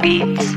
beats.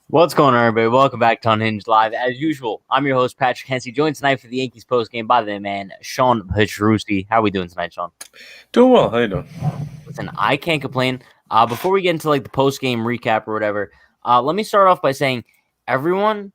What's going on, everybody? Welcome back to Unhinged Live. As usual, I'm your host, Patrick Hensey, joined tonight for the Yankees postgame by the man, Sean Petrucci. How are we doing tonight, Sean? Doing well. How you doing? Listen, I can't complain. Before we get into the postgame recap or whatever, let me start off by saying, everyone,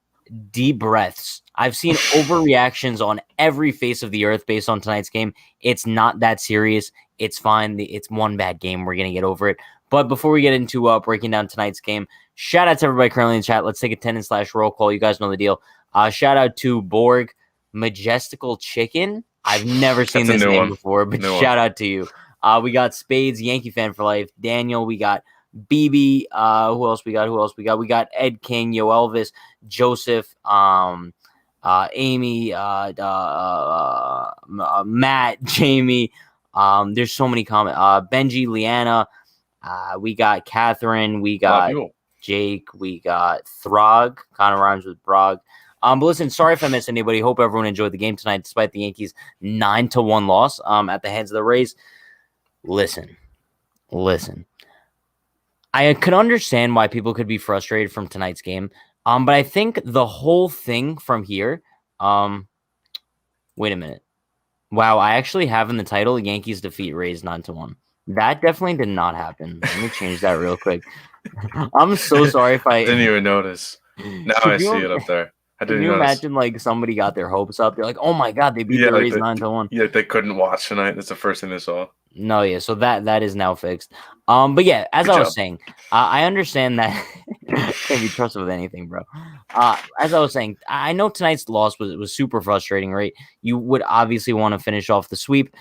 deep breaths. I've seen overreactions on every face of the earth based on tonight's game. It's not that serious. It's fine. It's one bad game. We're going to get over it. But before we get into breaking down tonight's game, shout out to everybody currently in chat. Let's take attendance/roll call. You guys know the deal. Shout out to Borg, Majestical Chicken. I've never seen this name before, but shout out to you. We got Spades, Yankee fan for life. Daniel, we got BB. Who else we got? We got Ed King, Yo Elvis, Joseph, Amy, Matt, Jamie. There's so many comments. Benji, Leanna. We got Catherine. We got Jake. We got Throg. Kind of rhymes with Brog. But listen, sorry if I missed anybody. Hope everyone enjoyed the game tonight, despite the Yankees' 9-1 loss at the hands of the Rays. Listen. I could understand why people could be frustrated from tonight's game. But I think the whole thing from here. Wait a minute. Wow, I actually have in the title Yankees defeat Rays 9-1. That definitely did not happen. Let me change that real quick. I'm so sorry if I didn't even notice. Now I see it up there. Can you imagine somebody got their hopes up? They're like, "Oh my god, they beat the Rays 9-1." Yeah, they couldn't watch tonight. That's the first thing they saw. No, yeah. So that is now fixed. But yeah, as I was saying, I understand that can't be trusted with anything, bro. As I was saying, I know tonight's loss was super frustrating, right? You would obviously want to finish off the sweep.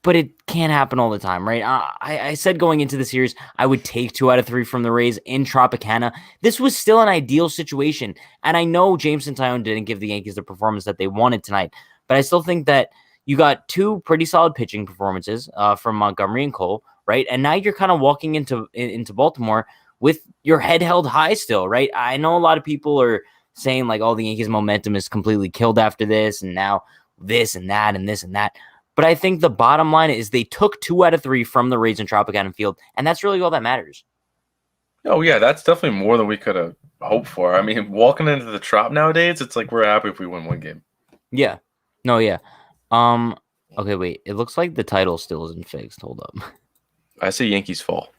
But it can't happen all the time, right? I said going into the series, I would take 2 out of 3 from the Rays in Tropicana. This was still an ideal situation. And I know Jameson Taillon didn't give the Yankees the performance that they wanted tonight, but I still think that you got 2 pretty solid pitching performances from Montgomery and Cole, right? And now you're kind of walking into Baltimore with your head held high still, right? I know a lot of people are saying the Yankees momentum is completely killed after this, and now this and that and this and that. But I think the bottom line is they took 2 out of 3 from the Rays in Tropicana Field, and that's really all that matters. Oh, yeah, that's definitely more than we could have hoped for. I mean, walking into the Trop nowadays, it's like we're happy if we win one game. Yeah. No, yeah. Okay, wait. It looks like the title still isn't fixed. Hold up. I say Yankees fall.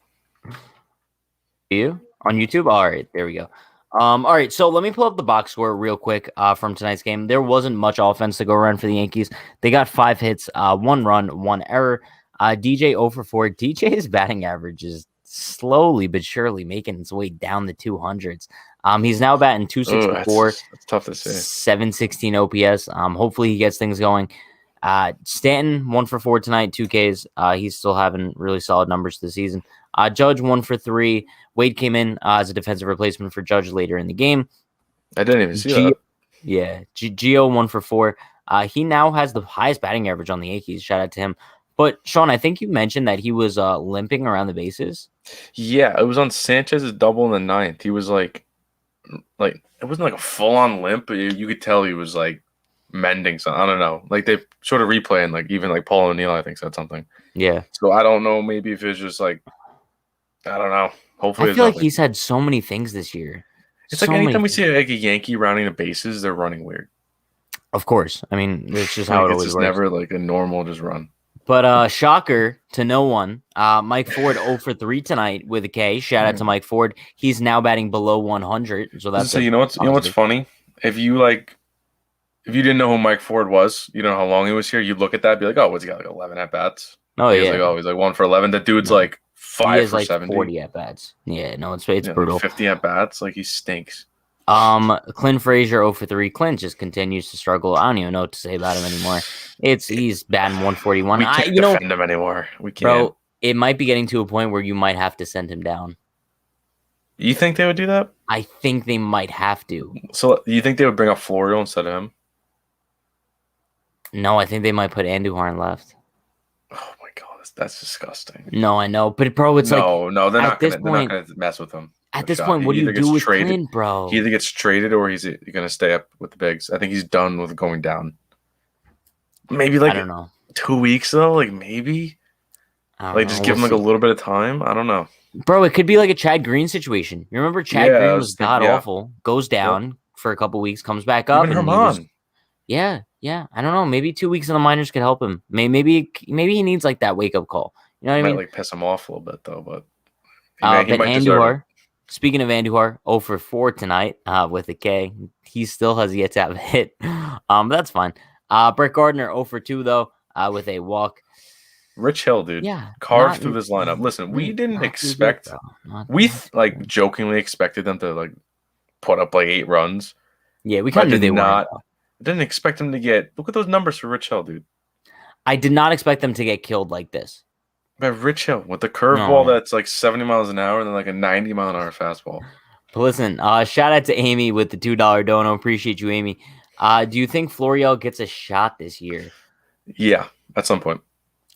You? On YouTube? All right, there we go. All right, so let me pull up the box score real quick from tonight's game. There wasn't much offense to go around for the Yankees. They got 5 hits, 1 run, 1 error. DJ 0 for 4. DJ's batting average is slowly but surely making its way down the 200s. He's now batting 264. That's tough to say. 716 OPS. Hopefully he gets things going. Stanton 1 for 4 tonight, 2 Ks. He's still having really solid numbers this season. Judge 1 for 3. Wade came in as a defensive replacement for Judge later in the game. I didn't even see that. Yeah, Gio 1 for 4. He now has the highest batting average on the Yankees. Shout out to him. But Sean, I think you mentioned that he was limping around the bases. Yeah, it was on Sanchez's double in the ninth. He was like it wasn't like a full on limp, but you could tell he was like mending something. I don't know. Like they showed a replay and like even like Paul O'Neill I think said something. Yeah. So I don't know. Maybe if it's just like I don't know. Hopefully, I it's feel like nothing. he's had so many things this year. It's like anytime we see like a Yankee rounding the bases, they're running weird. Of course. I mean, that's just Like how it it's always just works. never like a normal just run. But shocker to no one. Mike Ford 0 for 3 tonight with a K. Shout out to Mike Ford. He's now batting below 100. So that's you know what's funny? If you didn't know who Mike Ford was, you don't know how long he was here, you'd look at that and be like, oh, what's he got, like 11 at bats? Oh, yeah. He's like 1 for 11. The dude's like 5 for like 70. 40 at bats. Yeah, no, it's brutal. Like 50 at bats, like he stinks. Clint Frazier 0 for 3. Clint just continues to struggle. I don't even know what to say about him anymore. He's batting 141. We can't defend him anymore. We can't. Bro, it might be getting to a point where you might have to send him down. You think they would do that? I think they might have to. So you think they would bring up Florio instead of him? No, I think they might put Andujar in left. Oh my god, that's disgusting. No, I know, but bro, it's like they're not gonna mess with him. At this point, what do you do with Clint, bro? He either gets traded or he's gonna stay up with the bigs. I think he's done with going down. Maybe like I don't know. 2 weeks though, like maybe. Like just give him like a little bit of time. I don't know. Bro, it could be like a Chad Green situation. You remember Chad Green was god awful, goes down for a couple weeks, comes back up. Even Herman. Yeah. I don't know. Maybe 2 weeks in the minors could help him. Maybe he needs like that wake up call. You know what I mean? Might like piss him off a little bit though, but he might Andujar. Speaking of Andujar, 0 for 4 tonight with a K. He still has yet to have a hit. That's fine. Brett Gardner 0 for 2 though with a walk. Rich Hill, dude. Yeah, carved through this lineup. Listen, we didn't expect. Like jokingly expected them to like put up like 8 runs. Yeah, we kind of knew they weren't. Didn't expect them to get. Look at those numbers for Rich Hill, dude. I did not expect them to get killed like this. But Rich Hill with the curveball that's like 70 miles an hour and then like a 90-mile-an-hour fastball. But listen, shout out to Amy with the $2 dono. Appreciate you, Amy. Do you think Florial gets a shot this year? Yeah, at some point.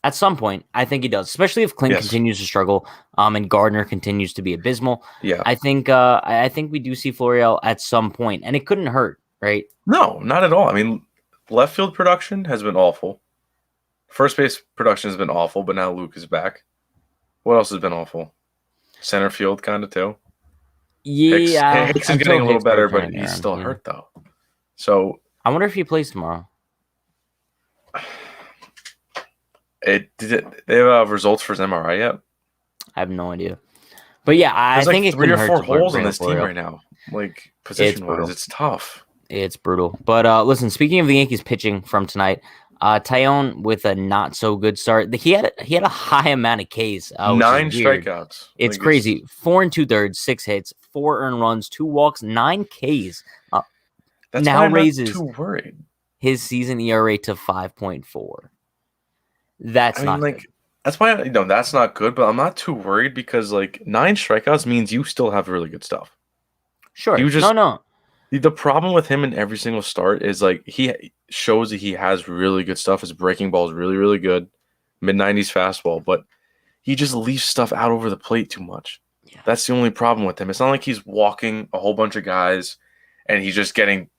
At some point, I think he does, especially if Clint continues to struggle and Gardner continues to be abysmal. Yeah, I think we do see Florial at some point, and it couldn't hurt, right? No, not at all. I mean, left field production has been awful. First base production has been awful, but now Luke is back. What else has been awful? Center field kind of too. Yeah, Hicks is getting a little better, but he's still hurt though. So I wonder if he plays tomorrow. They have results for his MRI yet? I have no idea. But yeah, I think it's 3 or 4 holes in this team right now. Like position-wise, it's tough. It's brutal. But listen, speaking of the Yankees pitching from tonight, Tyone with a not so good start. He had a high amount of Ks. 9 strikeouts. It's crazy. 4 2/3, 6 hits, 4 earned runs, 2 walks, 9 Ks. That's now why I'm raises not too worried. His season ERA to 5.4. That's not good. That's why that's not good, but I'm not too worried because like 9 strikeouts means you still have really good stuff. Sure. No. The problem with him in every single start is like he shows that he has really good stuff. His breaking ball is really, really good. Mid-90s fastball, but he just leaves stuff out over the plate too much. Yeah. That's the only problem with him. It's not like he's walking a whole bunch of guys and he's just getting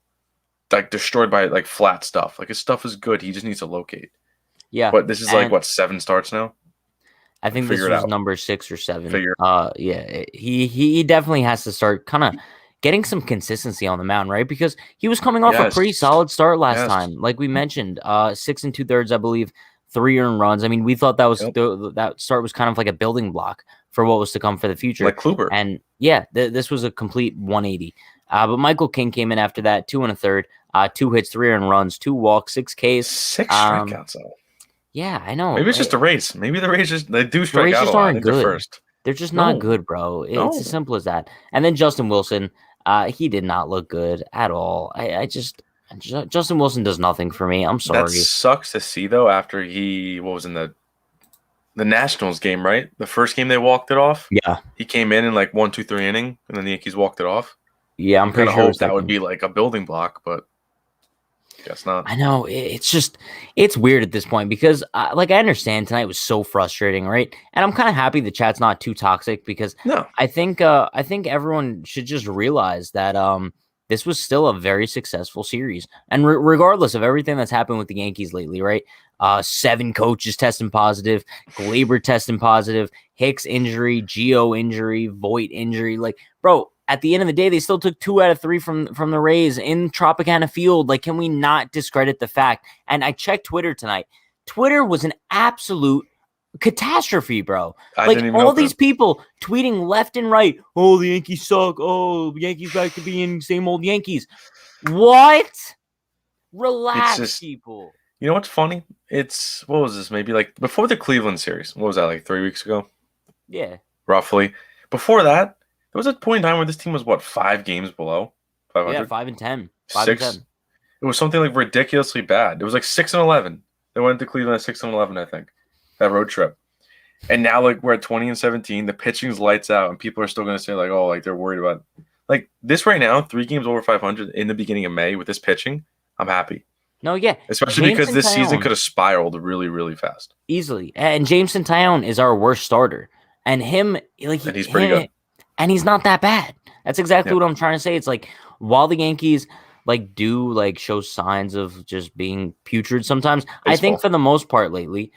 like destroyed by like flat stuff. Like his stuff is good. He just needs to locate. Yeah. But this is like what, 7 starts now? I think this was number 6 or 7. Yeah. He definitely has to start kind of getting some consistency on the mound, right? Because he was coming off a pretty solid start last time. Like we mentioned, 6 2/3, I believe, 3 earned runs. I mean, we thought that was that start was kind of like a building block for what was to come for the future. Like Kluber. And yeah, this was a complete 180. But Michael King came in after that, 2 1/3, 2 hits, 3 earned runs, 2 walks, 6 Ks. 6 strikeouts, though. Yeah, I know. Maybe it's just a race. Maybe the Rays they do strike out a lot. They're first. They're just not good, bro. It's as simple as that. And then Justin Wilson, he did not look good at all. Justin Wilson does nothing for me. I'm sorry. That sucks to see though. After what was in the Nationals game, right? The first game they walked it off. Yeah, he came in like 1, 2, 3 inning, and then the Yankees walked it off. Yeah, I'm pretty sure that would be like a building block, but Guess not. I know it's weird at this point because like I understand tonight was so frustrating, right? And I'm kind of happy the chat's not too toxic because No. I think everyone should just realize that this was still a very successful series, and regardless of everything that's happened with the Yankees lately, right? 7 coaches testing positive, Glaber testing positive, Hicks injury, Gio injury, Voit injury, like bro. At the end of the day, they still took 2 out of 3 from the Rays in Tropicana Field. Like, can we not discredit the fact? And I checked Twitter tonight. Twitter was an absolute catastrophe, bro. I Like didn't even all open these it. people tweeting left and right. Oh, the Yankees suck. Oh, the Yankees back to being same old Yankees. What? It's Relax, just, people. you know what's funny? What was this? Maybe like before the Cleveland series. What was that, like 3 weeks ago? Yeah. Roughly. Before that, there was a point in time where this team was, what, 5 games below Yeah, 500? 5-10. 6? It was something like ridiculously bad. It was like 6-11. They went to Cleveland at 6-11, I think, that road trip. And now, like, we're at 20-17. The pitching's lights out, and people are still going to say, like, oh, like, they're worried about like this right now. 3 games over 500 in the beginning of May with this pitching. I'm happy, No, yeah. especially because Jameson this season Tyone could have spiraled really, really fast. easily. And Jameson Tyone is our worst starter. And him, like, And he's pretty good. and he's not that bad. That's exactly Yeah. what I'm trying to say. It's like while the Yankees do show signs of just being putrid sometimes, I think Baseball. for the most part lately,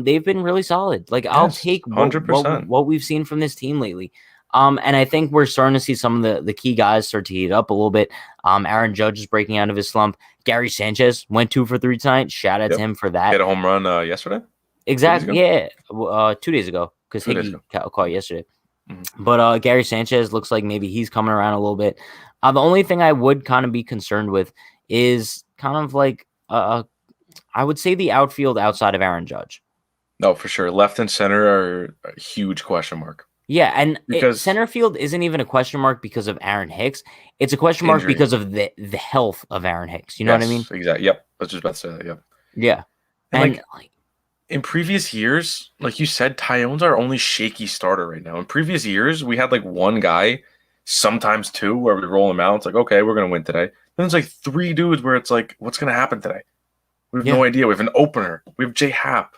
they've been really solid. Like I'll Yes, take 100%. what we've seen from this team lately. And I think we're starting to see some of the key guys start to heat up a little bit. Aaron Judge is breaking out of his slump. Gary Sanchez went 2 for 3 tonight. Shout out to him for that. Hit a home run yesterday. Exactly. Yeah. 2 days ago because 2 days Higgy ago. caught yesterday. Mhm. But Gary Sanchez looks like maybe he's coming around a little bit. The only thing I would kind of be concerned with is kind of like I would say the outfield outside of Aaron Judge. No, for sure. Left and center are a huge question mark Yeah, and because center field isn't even a question mark because of Aaron Hicks. It's a question mark injury. because of the health of Aaron Hicks. You know what I mean? Exactly. Yep. I was just about to say that. Yep. Yeah. And like in previous years, like you said, Tyone's our only shaky starter right now. In previous years, we had like one guy, sometimes 2, where we roll him out. It's like, okay, we're gonna win today. Then there's like 3 dudes where it's like, what's gonna happen today? We have no idea. We have an opener. We have J Happ.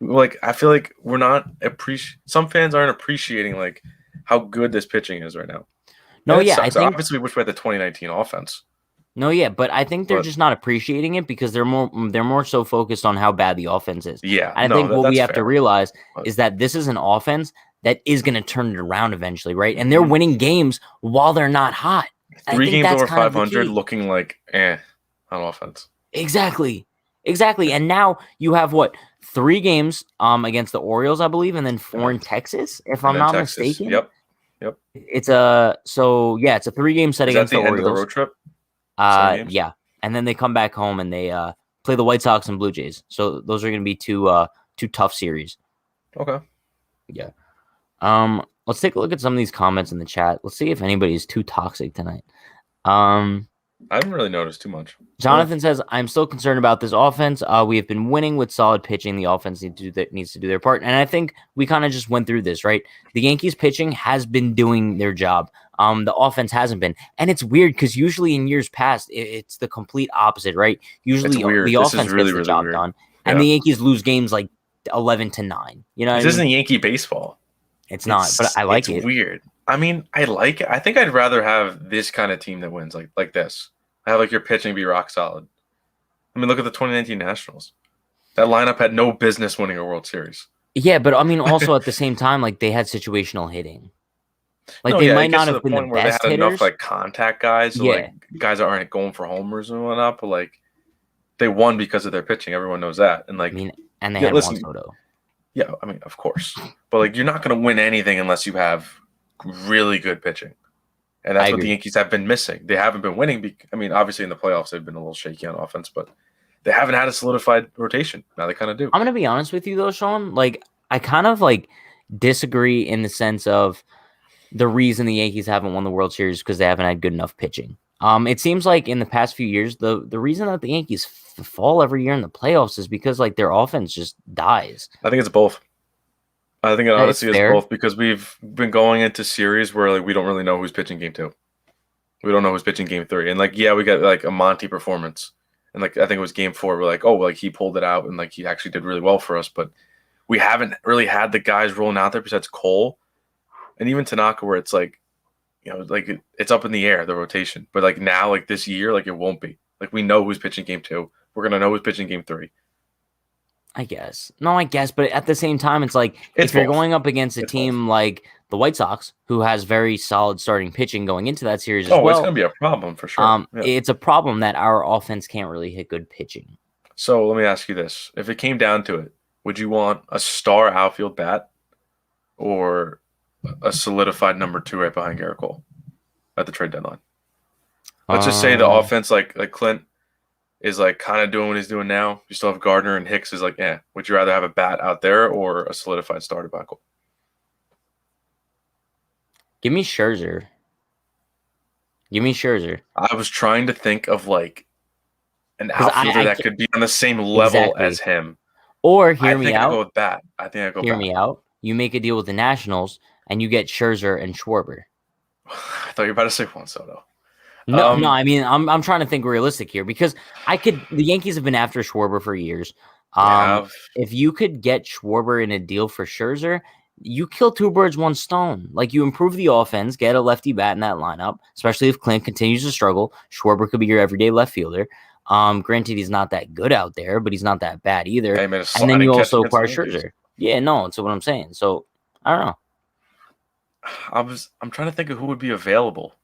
Like I feel like we're not some fans aren't appreciating like how good this pitching is right now. No, And it yeah, sucks. I think Obviously we wish we had the 2019 offense. no, yeah, but I think they're But just not appreciating it because they're more so focused on how bad the offense is. yeah, And I no, think what we that's have to fair. realize But is that this is an offense that is going to turn it around eventually, right? And they're Mhm. winning games while they're not hot. And I 3 think games that's over kind of the 500 key. looking like on offense. Exactly. And now you have what 3 games against the Orioles, I believe, and then 4 in Correct. Texas, if And I'm then not Texas. mistaken. Yep. Yep. It's a 3-game set Is that against the the end of the Orioles. road trip? 7 games? Yeah, and then they come back home and they play the White Sox and Blue Jays. So those are going to be two tough series. Okay. Yeah. Let's take a look at some of these comments in the chat. Let's see if anybody's too toxic tonight. I haven't really noticed too much. Jonathan says, I'm still concerned about this offense. We have been winning with solid pitching. The offense needs to do their part. And I think we kind of just went through this, right? The Yankees pitching has been doing their job. The offense hasn't been. And it's weird because usually in years past, it's the complete opposite, right? Usually It's weird. the This is offense really, gets the really job weird. done. And Yeah. the Yankees lose games like 11-9. You know what This I mean? isn't Yankee baseball. It's not, but I like it's it. weird. I mean, I like it. I think I'd rather have this kind of team that wins like this. I have like your pitching be rock solid. I mean, look at the 2019 Nationals. That lineup had no business winning a World Series. Yeah, but I mean, also at the same time, like they had situational hitting. Like No, they yeah, might it gets not to have the been the point where they best had enough hitters. like contact guys, so, Yeah. like guys that aren't going for homers and whatnot, but like they won because of their pitching. Everyone knows that. And like, I mean, and they yeah, had listen, Juan Soto. yeah, I mean, of course, but like you're not going to win anything unless you have really good pitching, and that's I what the agree. Yankees have been missing. They haven't been winning. I mean, obviously in the playoffs they've been a little shaky on offense, but they haven't had a solidified rotation. Now they kind of do. I'm gonna be honest with you though, Sean. Like, I kind of like disagree in the sense of the reason the Yankees haven't won the World Series because they haven't had good enough pitching. It seems like in the past few years, the reason that the Yankees fall every year in the playoffs is because like their offense just dies. I think it's both. I think it That is honestly is fair. both because we've been going into series where like we don't really know who's pitching game 2. We don't know who's pitching game 3. And like, yeah, we got like a Monty performance And like I think it was game 4, we're like, oh, like he pulled it out and like he actually did really well for us. But we haven't really had the guys rolling out there besides Cole and even Tanaka, where it's like, like it's up in the air, the rotation. But like now, like this year, like it won't be. Like we know who's pitching game 2. We're gonna know who's pitching game 3. I guess. No, I guess. But at the same time, it's like It's if you're both. going up against a It's team both. like the White Sox, who has very solid starting pitching going into that series as Oh, it's well, gonna be a problem for sure. Yeah. it's a problem that our offense can't really hit good pitching. So let me ask you this: if it came down to it, would you want a star outfield bat or a solidified number 2 right behind Garrett Cole at the trade deadline? Let's just say the Um, offense, like Clint, is like kind of doing what he's doing now. You still have Gardner and Hicks is like, would you rather have a bat out there or a solidified starter by Cole? Give me Scherzer. Give me Scherzer. I was trying to think of like an 'Cause outfielder I that can't, could be on the same level as exactly. him. Or I hear me think I go out. with bat. I think I go Hear bat. me out. You make a deal with the Nationals and you get Scherzer and Schwarber. I thought you were about to say Juan Soto. No. I mean, I'm trying to think realistic here because the Yankees have been after Schwarber for years. They have. If you could get Schwarber in a deal for Scherzer, you kill 2 birds, 1 stone. Like you improve the offense, get a lefty bat in that lineup, especially if Clint continues to struggle. Schwarber could be your everyday left fielder. Granted, he's not that good out there, but he's not that bad either. Hey, made a And then sliding you catch also against the acquire Yankees. Scherzer. Yeah, no, that's what I'm saying. So I don't know. I'm trying to think of who would be available.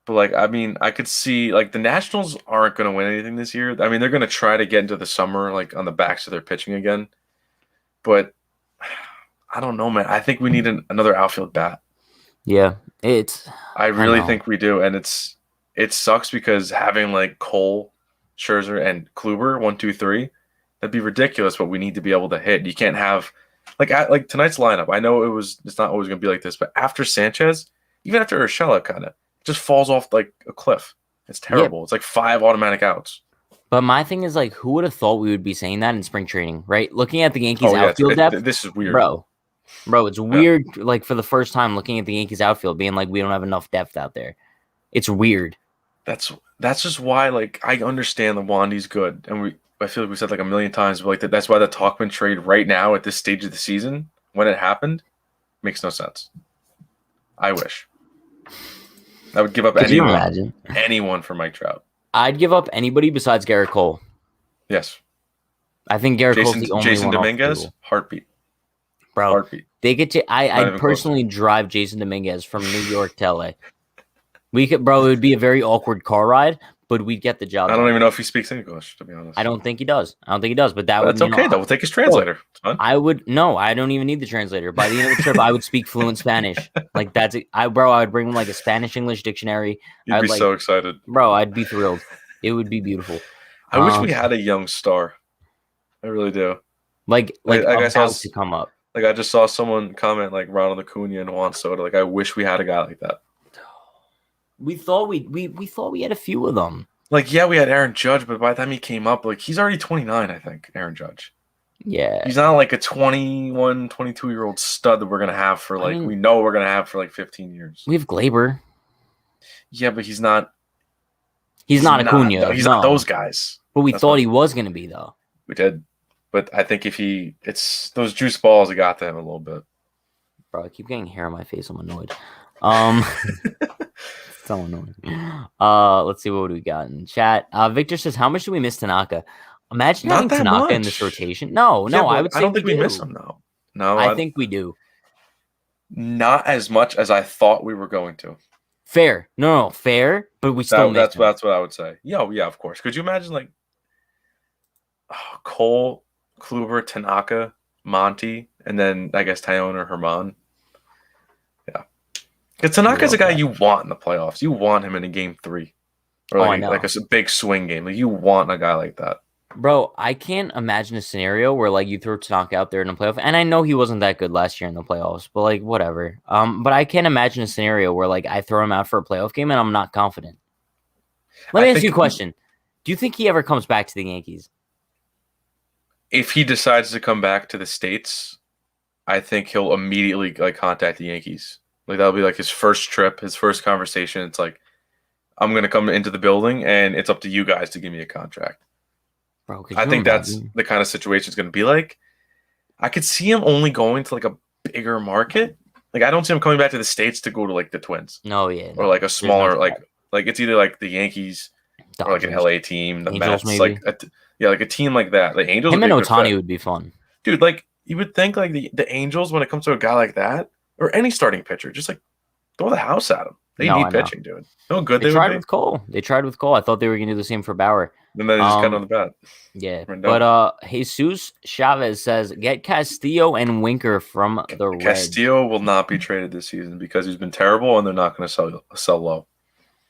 But like I mean, I could see like the Nationals aren't going to win anything this year. I mean, they're going to try to get into the summer like on the backs of their pitching again. But I don't know, man. I think we need another outfield bat. Yeah, I I really know. think we do, and it sucks because having like Cole, Scherzer, and Kluber 1, 2, 3, that'd be ridiculous. But we need to be able to hit. You can't have like tonight's lineup. I know it's not always going to be like this, but after Sanchez, even after Urshela, kind of just falls off like a cliff. It's Yeah, terrible. It's like 5 automatic outs. but my thing is like, who would have thought we would be saying that in spring training, right? Looking at the Yankees Oh yeah, outfield depth, this is weird. bro, it's Yeah. weird. Like for the first time, looking at the Yankees outfield, being like, we don't have enough depth out there. It's weird. That's just why like I understand the Wandy's good, and I feel like we said like a million times, but like that's why the Talkman trade right now at this stage of the season when it happened makes no sense. I wish I would give up Could you imagine? anyone for Mike Trout. I'd give up anybody besides Garrett Cole. Yes, I think Garrett Cole's the only Jason one off the Dominguez, table. heartbeat, Bro, heartbeat. they get to. Not I'd even close. personally drive Jason Dominguez from New York to LA. We could, bro. It would be a very awkward car ride, but we'd get the job I done. don't even know if he speaks English, to be honest. I don't think he does. But that would. That's okay though. We'll take his translator. It's fine. I would no. I don't even need the translator. By the end of the trip, I would speak fluent Spanish. Like that's it. I would bring him like a Spanish English dictionary. You'd be so excited, bro. I'd be thrilled. It would be beautiful. I wish we had a young star. I really do. Like I saw to come up. Like I just saw someone comment like Ronald Acuna and Juan Soto. Like I wish we had a guy like that. We thought we had a few of them. Like yeah, we had Aaron Judge, but by the time he came up, like he's already 29, I think, Aaron Judge. Yeah. He's not like a 21, 22-year-old stud that we're going to have for like we know we're going to have for like 15 years. We have Glaber. Yeah, but he's not Acuna. He's not those guys. But we thought he was going to be though. We did. But I think if it's those juice balls that got to him a little bit. Bro, I keep getting hair on my face. I'm annoyed. So annoying. Let's see what we got in chat. Victor says, "How much do we miss Tanaka?" Imagine having Tanaka in this rotation. No, I would say I don't think we miss him though. No, I think we do. Not as much as I thought we were going to. Fair, no, fair, but we still miss him. That's what I would say. Yeah, of course. Could you imagine like Cole, Kluber, Tanaka, Monty, and then I guess Tyone or Herman? Yeah. Because Tanaka's a guy you want in the playoffs. You want him in a game 3. Or like a big swing game. Like you want a guy like that. Bro, I can't imagine a scenario where like you throw Tanaka out there in the playoff. And I know he wasn't that good last year in the playoffs, but like whatever. But I can't imagine a scenario where like I throw him out for a playoff game and I'm not confident. Let me ask you a question. Do you think he ever comes back to the Yankees? If he decides to come back to the States, I think he'll immediately like contact the Yankees. Like that'll be like his first trip, his first conversation. It's like, I'm gonna come into the building, and it's up to you guys to give me a contract. Bro, could I you think that's imagine? the kind of situation it's gonna be like. I could see him only going to like a bigger market. Like I don't see him coming back to the States to go to like the Twins No, yeah, or no. like a There's no smaller shot. like it's either like the Yankees or like an Dodgers, LA team, the Angels, Mets, maybe. yeah, like a team like that. The Angels would Him be and a good fit, Otani would be fun. dude. Like you would think like the Angels when it comes to a guy like that or any starting pitcher, just like throw the house at him. They No, I need know. pitching, dude. You know how good They they would tried be. with Cole. They tried with Cole. I thought they were gonna do the same for Bauer. And then they just got on the bat. Yeah. Rendon. But Jesus Chavez says get Castillo and Winker from the Reds. Castillo will not be traded this season because he's been terrible, and they're not going to sell low.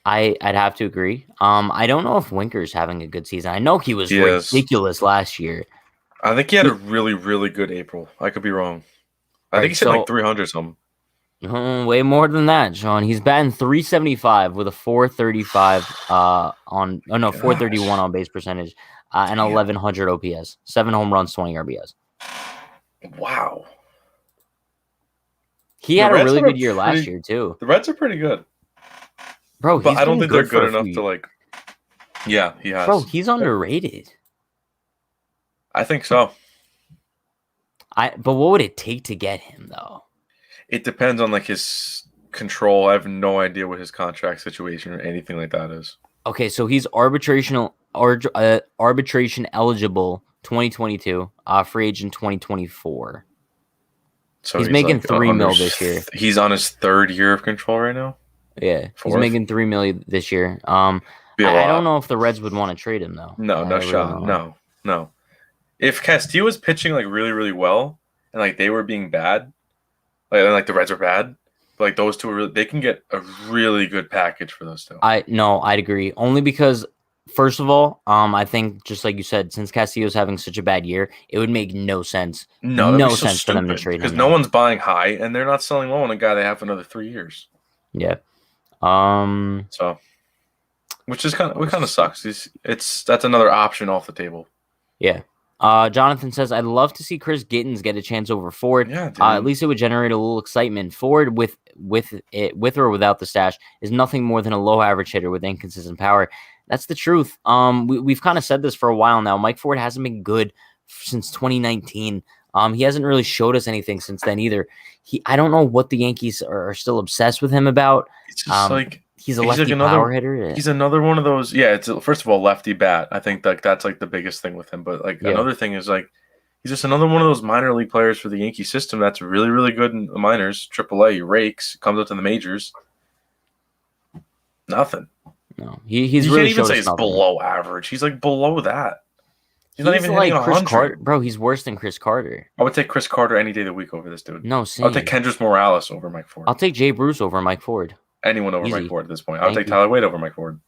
I'd have to agree. I don't know if Winker's having a good season. I know he was ridiculous last year. I think he had a really, really good April. I could be wrong. I think he's hitting like 300 something. Way more than that, Sean. He's batting 375 with a 435 431 on base percentage and 1100 OPS, 7 home runs, 20 RBIs. Wow. He had a really good year last year too. The Reds are pretty good. Bro, but I don't think they're good enough to like. Yeah, he has. Bro, he's underrated. I think so. But what would it take to get him though? It depends on like his control. I have no idea what his contract situation or anything like that is. Okay, so he's arbitration eligible 2022, free agent 2024. So he's making like $3 million this year. He's on his 3rd year of control right now. Yeah, 4th? He's making $3 million this year. I don't know if the Reds would want to trade him though. No shot. No. If Castillo was pitching like really, really well, and like they were being bad, like the Reds are bad, but like those two they can get a really good package for those two. I'd agree. Only because first of all, I think just like you said, since Castillo's having such a bad year, it would make no sense. No sense for them to trade him. Because no one's buying high and they're not selling low on a guy they have for another 3 years. Yeah. So which is kind of sucks. That's another option off the table. Yeah. Jonathan says, I'd love to see Chris Gittens get a chance over Ford. Yeah, at least it would generate a little excitement. Ford, with or without the stash, is nothing more than a low average hitter with inconsistent power. That's the truth. We've kind of said this for a while now. Mike Ford hasn't been good since 2019. He hasn't really showed us anything since then either. I don't know what the Yankees are still obsessed with him about. It's just like he's a lefty power hitter. He's another one of those. Yeah, it's first of all lefty bat. I think that's like the biggest thing with him. But like another thing is like he's just another one of those minor league players for the Yankee system that's really, really good in the minors. AAA, he rakes, comes up to the majors. Nothing. No, he's you really can't even say he's below average. He's like below that. He's not even like hitting Chris 100. Carter, bro. He's worse than Chris Carter. I would take Chris Carter any day of the week over this dude. No, same. I'll take Kendrys Morales over Mike Ford. I'll take Jay Bruce over Mike Ford. Anyone over Mike Ford at this point. I'll take Tyler Wade over Mike Ford.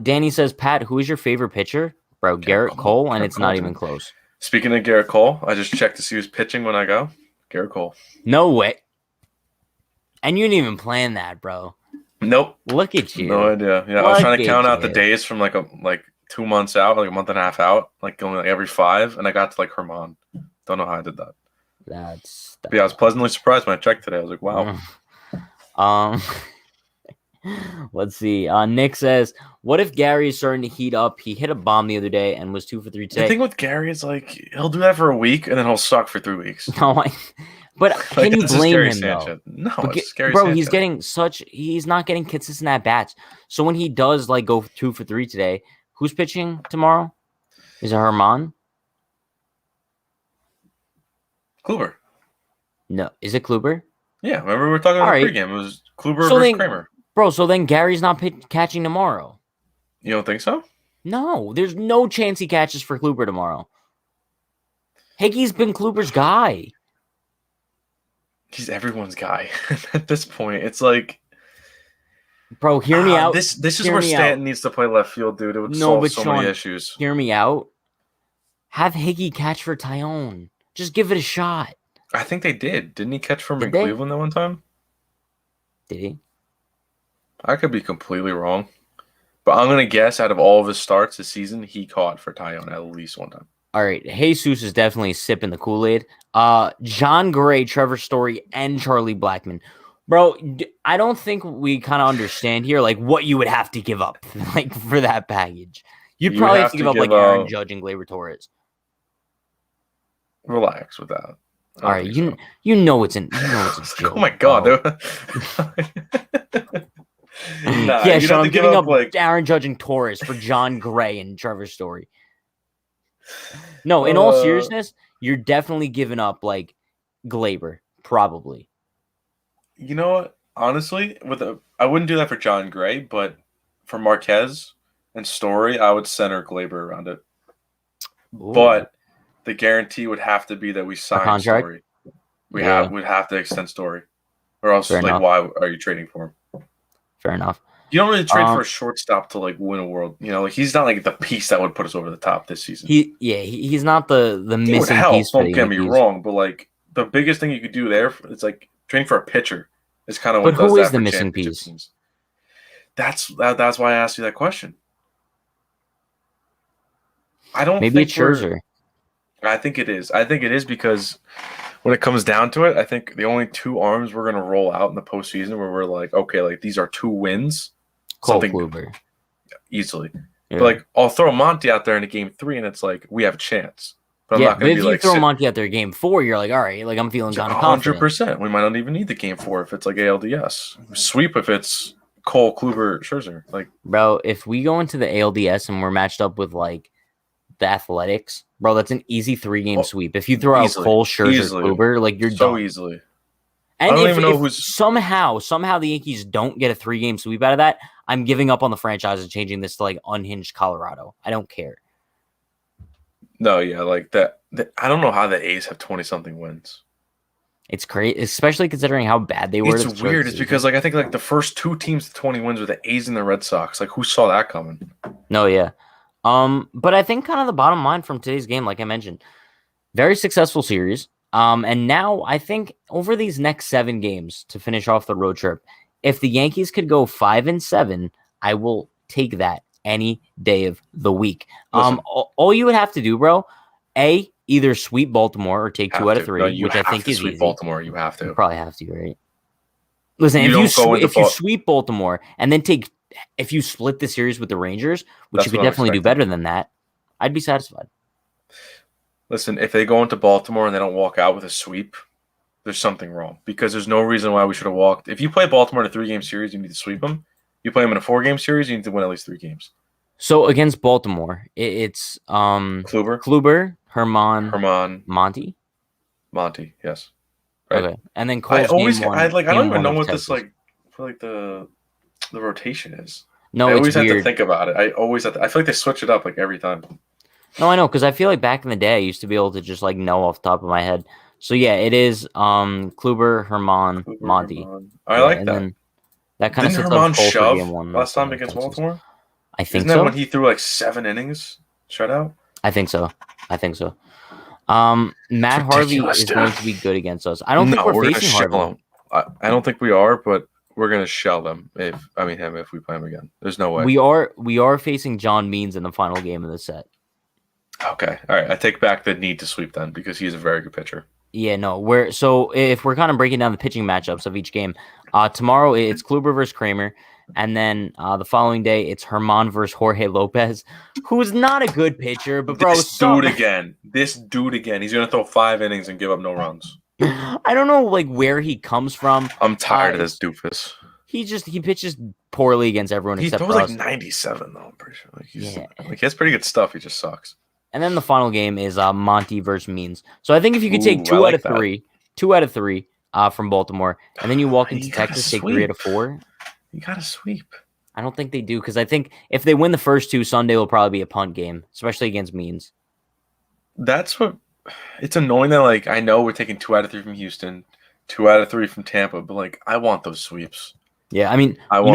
Danny says, Pat, who is your favorite pitcher? Bro, Garrett Cole, and it's not even close. Speaking of Garrett Cole, I just checked to see who's pitching when I go. Garrett Cole. No way. And you didn't even plan that, bro. Nope. Look at you. No idea. Yeah, I was trying to count out the days from like 2 months out, like a month and a half out, like going like every 5, and I got to like Herman. Don't know how I did that. Yeah, I was pleasantly surprised when I checked today. I was like, wow. Let's see. Nick says, what if Gary is starting to heat up? He hit a bomb the other day and was 2 for 3 today. The thing with Gary is like he'll do that for a week and then he'll suck for 3 weeks. No, but can you blame him though? No, it's scary. Bro, he's not getting consistent at bats. So when he does like go 2 for 3 today, who's pitching tomorrow? Is it Herman? Kluber. No, is it Kluber? Yeah, remember we were talking about the pregame. It was Kluber versus Kramer. Bro, so then Gary's not catching tomorrow. You don't think so? No, there's no chance he catches for Kluber tomorrow. Hickey's been Kluber's guy. He's everyone's guy at this point. It's like, bro, hear me out. This is where Stanton needs to play left field, dude. It would solve so many issues. Hear me out. Have Hickey catch for Tyone. Just give it a shot. I think they did. Didn't he catch for him in Cleveland that one time? Did he? I could be completely wrong. But I'm going to guess out of all of his starts this season, he caught for Tyone at least one time. All right. Jesus is definitely sipping the Kool-Aid. John Gray, Trevor Story, and Charlie Blackmon. Bro, I don't think we kind of understand here like what you would have to give up like for that package. You'd You would probably have have to to give up like give Aaron up. Judge and Gleyber Torres. Relax with that. I All don't right, think so. you know it's a Oh joke, my god. bro. Nah, Yeah, you'd Sean, have I'm to give giving up up like Aaron Judge and Torres for John Gray and Trevor Story. No, in all uh seriousness, you're definitely giving up like Glaber, probably. you know what? Honestly, I wouldn't do that for John Gray, but for Marquez and Story, I would center Glaber around it. Ooh, But the guarantee would have to be that we a sign contract? Story. Yeah, We'd have to extend Story, or else fair like enough. why are you trading for him? Fair enough. You don't really trade for Um, a shortstop to like win a world. You know, like he's not like the piece that would put us over the top this season. he's not the It would missing piece help. for Don't the get me Yankees. wrong, but like the biggest thing you could do there is like trading for a pitcher. Is kind of But what does who is that the for missing championship piece? teams. That's why I asked you that question. I don't Maybe think it's we're. Scherzer. I think it is. I think it is because when it comes down to it, I think the only two arms we're gonna roll out in the postseason where we're like, okay, like these are two wins, Cole something Kluber. easily. Yeah. But like I'll throw Monty out there in a game 3, and it's like we have a chance. But I'm Yeah, not but gonna if be you like throw sit Monty out there game 4, you're like, all right, like I'm feeling kind of confident. 100%. We might not even need the game 4 if it's like ALDS. Sweep if it's Cole, Kluber, Scherzer. Like, Bro, if we go into the ALDS and we're matched up with like the Athletics, bro, that's an easy 3-game oh, sweep. If you throw out easily, Cole, Scherzer, easily, Kluber, like you're so done. easily. I And don't even know if who's. somehow the Yankees don't get a 3-game sweep out of that, I'm giving up on the franchise and changing this to like Unhinged Colorado. I don't care. No, yeah, like that. I don't know how the A's have 20 something wins. It's great, especially considering how bad they were. It's weird. It's because like I think like the first two teams to 20 wins were the A's and the Red Sox. Like who saw that coming? No, yeah. But I think kind of the bottom line from today's game, like I mentioned, very successful series. And now I think over these next 7 games to finish off the road trip, if the Yankees could go 5-7, I will take that any day of the week. Listen, All you would have to do, bro, either sweep Baltimore or take 2 out of 3, No, you which I have think to is sweep easy. Baltimore. You have You to. probably have to, right? Listen, You don't go into if you sweep Baltimore and then if you split the series with the Rangers, which That's you could what I'm definitely do expecting. better than that, I'd be satisfied. Listen, if they go into Baltimore and they don't walk out with a sweep, there's something wrong because there's no reason why we should have walked. If you play Baltimore in a 3-game series, you need to sweep them. You play them in a 4-game series, you need to win at least 3 games. So against Baltimore, it's Kluber, Herman, Monty. Yes. Right. Okay, and then Cole's I don't even know what Texas. this like for like the rotation is. No, I it's always have weird. to think about it. I feel like they switch it up like every time. No, I know because I feel like back in the day I used to be able to just like know off the top of my head. So yeah, it is Kluber, Herman, Monty. Herman. I like and that. Then that kind of Didn't sets Herman up Cole for shove game 1 last time against against Texas. Baltimore? I think Isn't that so. when he threw like 7 innings shutout? I think so. Matt Harvey is going to be good against us. I don't think we're facing Harvey. Him. I don't think we are, but we're gonna shell them if we play him again. There's no way. We are facing John Means in the final game of the set. Okay. All right. I take back the need to sweep then because he's a very good pitcher. Yeah, no. If we're kind of breaking down the pitching matchups of each game, tomorrow it's Kluber versus Kramer, and then the following day it's Herman versus Jorge Lopez, who's not a good pitcher, but bro, This dude again. He's gonna throw 5 innings and give up no runs. I don't know like where he comes from. I'm tired of this doofus. He pitches poorly against everyone He except throws for like us. 97 though. I'm pretty sure. Like he has pretty good stuff. He just sucks. And then the final game is Monty versus Means. So I think if you could take 2 out of 3 from Baltimore, and then you walk into Texas, take 3 out of 4. You got to sweep. I don't think they do because I think if they win the first 2, Sunday will probably be a punt game, especially against Means. That's what. It's annoying that like I know we're taking 2 out of 3 from Houston, 2 out of 3 from Tampa, but like I want those sweeps. Yeah, I mean, I would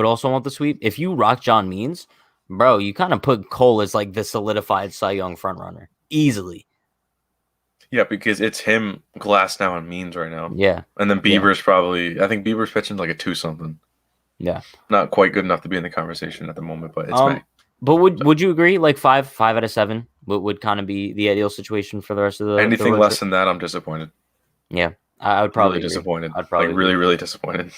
also want the sweep. If you rock John Means, bro, you kind of put Cole as like the solidified Cy Young frontrunner easily. Yeah, because it's him, Glass now, and Means right now. Yeah, and then Bieber's probably. I think Bieber's pitching like a 2 something. Yeah, not quite good enough to be in the conversation at the moment, but it's May. But would you agree? Like 5 out of 7 would kind of be the ideal situation for the rest of the. Anything less than that, I'm disappointed. Yeah, I would probably Really agree. disappointed. I'd probably really, agree. really disappointed.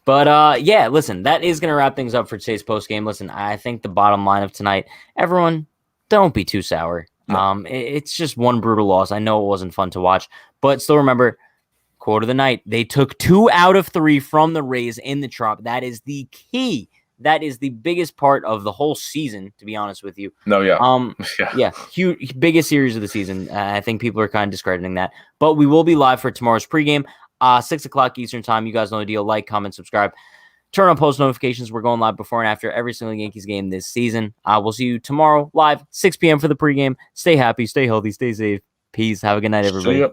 But yeah, listen, that is going to wrap things up for today's post game. Listen, I think the bottom line of tonight, everyone, don't be too sour. No. It's just one brutal loss. I know it wasn't fun to watch, but still remember, quote of the night, they took 2 out of 3 from the Rays in the Trop. That is the key. That is the biggest part of the whole season, to be honest with you. No, yeah. Yeah, huge, biggest series of the season. I think people are kind of discrediting that. But we will be live for tomorrow's pregame, 6 o'clock Eastern time. You guys know the deal. Like, comment, subscribe. Turn on post notifications. We're going live before and after every single Yankees game this season. We'll see you tomorrow live, 6 p.m. for the pregame. Stay happy, stay healthy, stay safe. Peace. Have a good night, everybody. See ya.